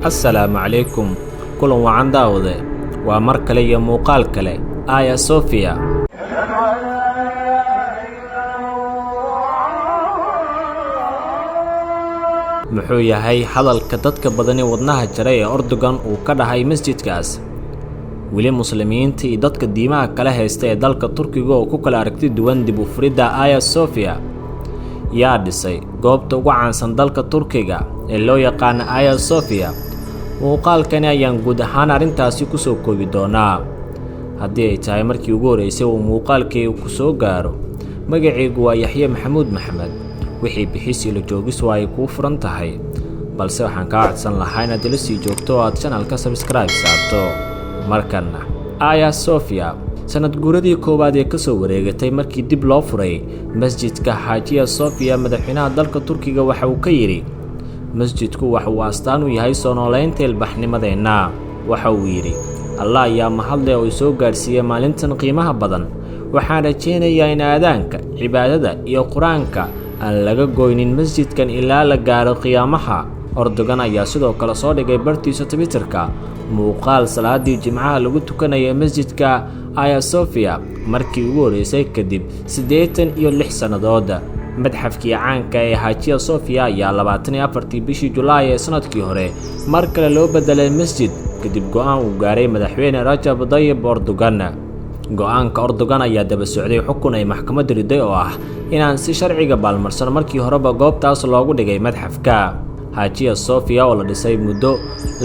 Assalaamu calaykum kulan wacan daawade waa mar kale iyo muuqaal kale Aya Sofia muxuu yahay hadalka dadka badani wadnaha jaray ee Erdogan uu ka dhahay masjidkaas wili muslimiinta iyo dadka diimaha kala haysta ee dalka Turkiga oo ku kala aragti duwan dib u furidda Aya Sofia yaa dhisay goobta ugu caansan dalka Turkiga ee loo yaqaan Aya Sofia muuqaalkani ayaan guud ahaan arrintaasi ku soo koobi doonaa haddii ay tahay markii ugu horeysay uu muuqaalkii ku soo gaaro magacaygu waa Yaxye Maxamuud Maxamed wixii bixisi la joogis waa ay ku furan tahay balse waxaan ka codsan lahaa inaad ila sii joogto oo aad channelka subscribe saarto markana Aya Sofia sanad guuradii koowaad ee ka soo wareegatay markii dib loo furay masjidka Hagia Sophia madaxweynaha dalka Turkiga waxa uu ka yiri masjidku waxa uu astaan u yahay soo nooleynta ilbaxnimadeena waxa uu yiri Allah ayaa mahadle oo soo gaarsiiyay maalintan qiimaha badan waxaan rajeynayaa in aadaanka cibaadada iyo quraanka aan laga goynin masjidkan ilaa la gaaro qiyaamaha Erdogan ayaa sidoo kale soo dhigay bartiisa Twitterka muuqaal salaadii jimcaha lagu tukanayay masjidka Aya Sofia markii ugu horeysay kadib 86 sanadood madxafkii caanka ee Hagia Sophia ayaa 24 bishii Julaay ee sanadkii hore mar kale loo bedelay masjid kadib go'aan uu gaaray madaxweyne Recep Tayyip Erdogan go'aanka Erdogan ayaa daba socday xukun ay maxkamadda riday oo ah inaan si sharciga baalmarsan markii horeba goobtaas loogu dhigay madxafka Hagia Sophia oo la dhisay muddo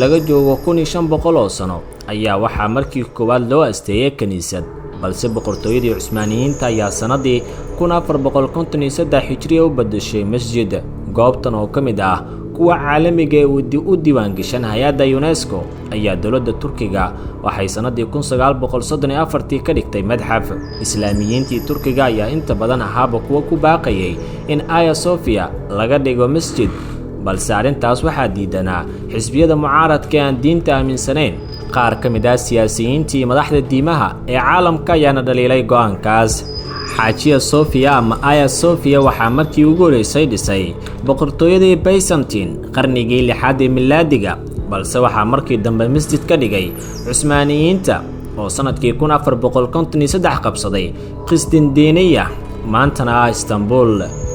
laga joogo 1500 oo sano ayaa waxaa markii koowaad loo asteeyay kaniisad balse boqortooyadii Cusmaaniyiinta ayaa sanadii 1453 Hijriga u bedeshay masjid goobtan oo kamid ah kuwa caalamiga ee u diiwaan gashan hay'adda UNESCO ayaa dawladda Turkiga waxay sanadii 1934 ka dhigtay madxaf Islaamiyiintii Turkiga ayaa inta badan ahaaba kuwa ku baaqayay in Aya Sofia laga dhigo masjid balse arrintaas waxaa diidanaa xisbiyada mucaaradka aan diinta aaminsanayn qaar ka mid ah siyaasiyiintii madaxda diimaha ee caalamka ayaana dhaliilay go'aankaas Hagia Sophia ama Aya Sofia waxaa markii ugu horeysay dhisay boqortooyadii Byzantine qarnigii 6 ee milaadiga balse waxaa markii dambe masjid ka dhigay Cusmaaniyiinta oo sanadkii 1453 qabsaday Qistindiiniya maantana Istanbul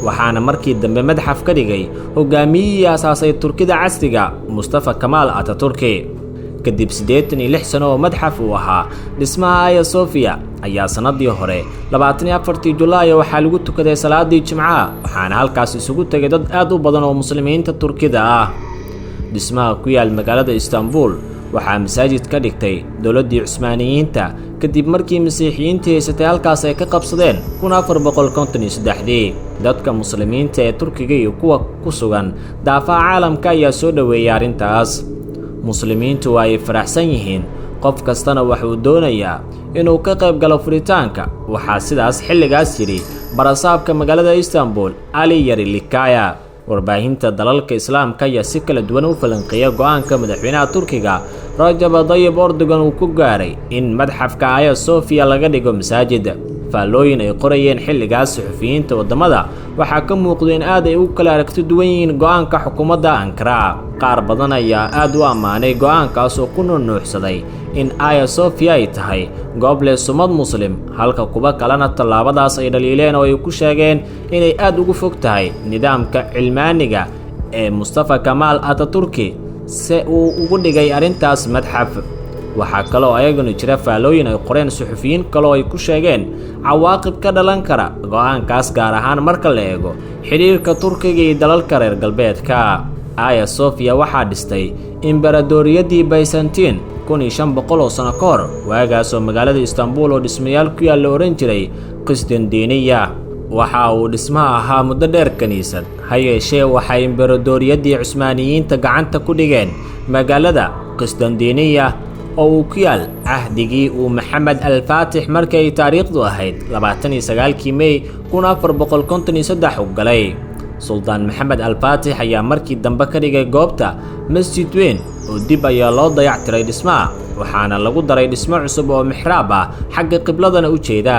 waxaana markii dambe madxaf ka dhigay hogaamiyihii asaasay Turkida casriga Mustafa Kemal Atatürk kadib 86 sano oo madxaf uu ahaa dhismaha Aya Sofia ayaa sanadii hore 24 Julaay waxaa lagu tukaday salaadii jimcaha waxaana halkaas isugu tagay dad aad u badan oo muslimiinta Turkida ah dhismaha ku yaal magaalada Istanbul waxaa masaajid ka dhigtay dawladii Cusmaaniyiinta kadib markii Masiixiyiinta haysatay halkaas ay ka qabsadeen 1453 dadka muslimiinta ee Turkiga iyo kuwa ku sugan daafaha caalamka ayaa soo dhaweeyay arrintaas muslimiintu ay faraxsan yihiin qof kastana wuxuu doonayaa inuu ka qayb galo furitaanka waxaa sidaas xilligaas yiri barasaabka magaalada Istanbul Ali Yarlikaya warbaahinta dalalka islaamka ayaa si kala duwan u falanqeeyay go'aanka madaxweynaha Turkiga Recep Tayyip Erdogan uu ku gaaray in madxafka Aya Sofia laga dhigo masaajid faalooyin ay qorayeen xilligaas suxufiyiinta wadamada waxaa ka muuqday in aad ay u kala aragti duwan yihiin go'aanka xukuumadda Ankara qaar badan ayaa aad u amaanay go'aankaas oo ku nuuxsaday in Aya Sofia ay tahay goob leh sumad muslim halka kuwa kalena tallaabadaas ay dhaliileen oo ay ku sheegeen inay aad ugu fog tahay nidaamka cilmaaniga ee Mustafa Kemal Atatürk si uu ugu dhigay arrintaas madxaf waxaa kale oo ayaguna jira faalooyin ay qoreen suxufiyiin kale oo ay ku sheegeen cawaaqib ka dhalan kara go'aankaas gaar ahaan marka la eego xiriirka Turkiga iyo dalalka reer galbeedka Aya Sofia waxaa dhistay imbaradoriyadii Byzantine 1500 sano ka hor waagaas oo magaalada Istanbul oo dhismayaal ku yaal la oran jiray Qistindiiniya waxa uu dhismaha ahaa muddo dheer kaniisad ha yeeshee waxay imbaradoriyadii Cusmaaniyiinta gacanta ku dhigeen magaalada Qistindiiniya oo uu ku yaal ahdigii uu Maxamed al-Faatix markay taariikhdu ahayd 29 May 1453 u galay Sultan Maxamed al-Faatix ayaa markii dambe ka dhigay goobta masjid weyn oo dib ayaa loo dayactiray dhismaha waxaana lagu daray dhismo cusub oo mixraab ah xagga qibladana u jeeda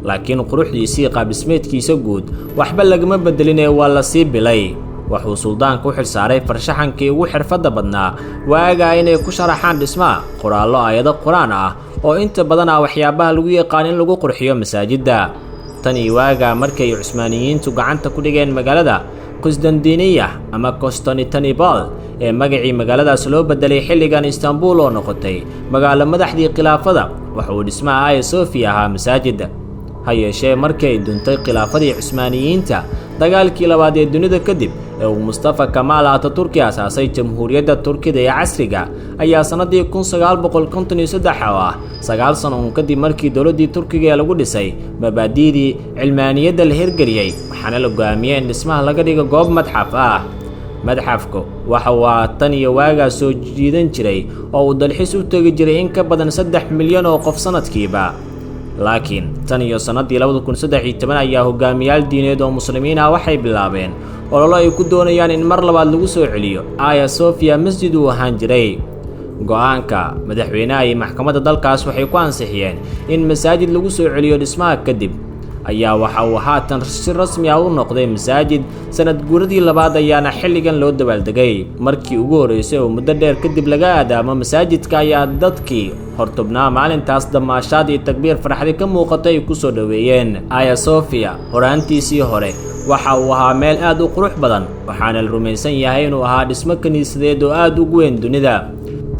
laakiin quruxdiisii qaab dhismeedkiisa guud waxba lagama bedelin ee waa la sii bilay wuxuu suldaanku u xilsaaray farshaxankii ugu xirfadda badnaa waaga inay ku sharaxaan dhismaha qoraallo aayado quraan ah oo inta badan ah waxyaabaha lagu yaqaan in lagu qurxiyo masaajidda. tan iyo waaga markay Cusmaaniyiintu gacanta ku dhigeen magaalada Qusdandiiniya ama Constantinople ee magacii magaaladaas loo bedelay xilligan Istanbul oo noqotay magaalo madaxdii khilaafada. wuxuu dhismaha Hagia Sophia ahaa masaajid. ha yeeshee markay duntay khilaafadii Cusmaaniyiinta dagaalkii labaad ee dunida kadib ee uu Mustafa Kemal Atatürk aasaasay Jamhuuriyadda Turkida ee casriga ayaa sanadii 1953 oo ah 9 sano kadib markii dowladii Turkiga lagu dhisay mabaadi'dii cilmaaniyadda la hirgeliyay waxaana la go'aamiyay in dhismaha laga dhigo goob madxaf ah. madxafku waxa uu tan iyo waaga soo jiidan jiray oo uu dalxiis u tagi jiray in ka badan 3 milyan oo qof sanadkiiba. laakiin tan iyo sanadii 2013 ayaa hogaamiyaal diineed oo muslimiin ah waxay bilaabeen olole ay ku doonayaan in mar labaad lagu soo celiyo Hagia Sophia masjid uu ahaan jiray. go'aanka madaxweynaha iyo maxkamadda dalkaas waxay ku ansixiyeen in masaajid lagu soo celiyo dhismaha kadib ayaa waxa uu haatan si rasmi ah u noqday masaajid. sanad guuradii labaad ayaana xilligan loo dabaaldegay markii ugu horeysay oo muddo dheer kadib laga aadaamo masaajidka ayaa dadkii hortobnaa maalintaas damaashaad iyo takbiir farxadi ka muuqatay ku soo dhaweeyeen. Hagia Sophia horaantiisii hore waxa uu ahaa meel aad u qurux badan waxaana la rumaysan yahay inuu ahaa dhismo kaniisadeed oo aad ugu weyn dunida.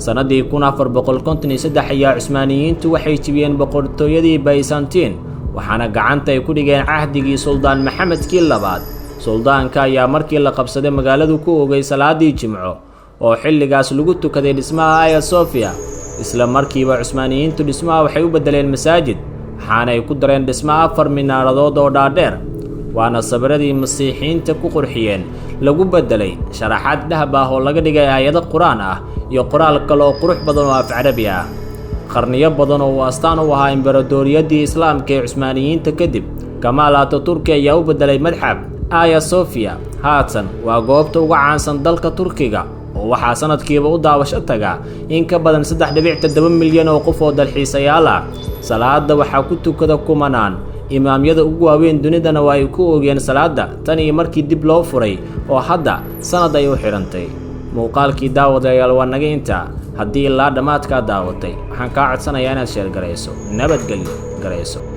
sanadii 1453 ayaa Cusmaaniyiintu waxay jibiyeen boqortooyadii Byzantine waxaana gacanta ay ku dhigeen cahdigii Suldaan Maxamedkii labaad. suldaanka ayaa markii la qabsaday magaaladu ku oogay salaadii Jimco oo xilligaas lagu tukaday dhismaha Hagia Sophia. isla markiiba Cusmaaniyiintu dhismaha waxay u bedeleen masaajid waxaana ay ku dareen dhismaha 4 minaaradood oo dhaadheer waana sabaradii masiixiinta ku qurxiyeen lagu bedelay sharaxaad dahab ah oo laga dhigay aayado quraan ah iyo qoraal kale oo qurux badan oo af Carabi ah. qarniyo badan oo astaan u ahaa imbaradoriyadii Islaamka ee Cusmaaniyiinta kadib Kemal Atatürk ayaa u bedelay madxaf. Hagia Sophia haatan waa goobta ugu caansan dalka Turkiga oo waxaa sanadkiiba u daawasho taga in ka badan 3.7 milyan oo qof oo dalxiisayaal ah. salaada waxaa ku tukada kumanaan imaamyada ugu waaweyn dunidana waa ay ku oogeen salaada tan iyo markii dib loo furay oo hadda sanad ay u xirantay. muuqaalkii daawadayaal waa naga intaa. haddii ilaa dhamaadka daawatay waxaan kaa codsanayaa inaad share garayso nabadgelyo garayso.